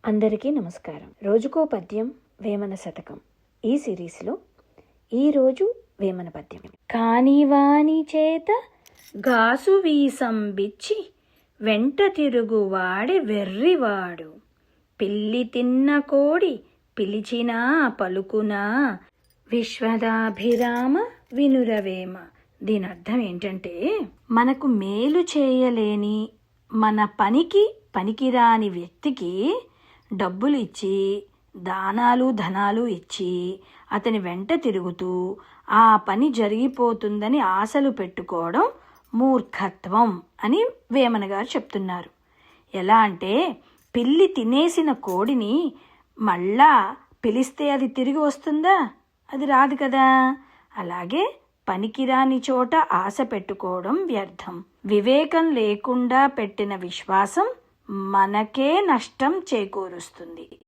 అందరికీ నమస్కారం. రోజుకో పద్యం వేమన శతకం ఈ సిరీస్లో ఈరోజు వేమన పద్యం. కానివాని చేత గాసు వీసంబిచ్చి వెంట తిరుగువాడే వెర్రివాడు, పిల్లి తిన్న కోడి పిలిచినా పలుకునా విశ్వదాభిరామ వినురవేమ. దీని అర్థం ఏంటంటే, మనకు మేలు చేయలేని, మన పనికి పనికిరాని వ్యక్తికి డబ్బులు ఇచ్చి, ధనాలు ఇచ్చి అతని వెంట తిరుగుతూ ఆ పని జరిగిపోతుందని ఆశలు పెట్టుకోవడం మూర్ఖత్వం అని వేమన గారు చెప్తున్నారు. ఎలా అంటే, పిల్లి తినేసిన కోడిని మళ్ళా పిలిస్తే అది తిరిగి వస్తుందా? అది రాదు కదా. అలాగే పనికిరాని చోట ఆశ పెట్టుకోవడం వ్యర్థం. వివేకం లేకుండా పెట్టిన విశ్వాసం మనకే నష్టం చేకూరుస్తుంది.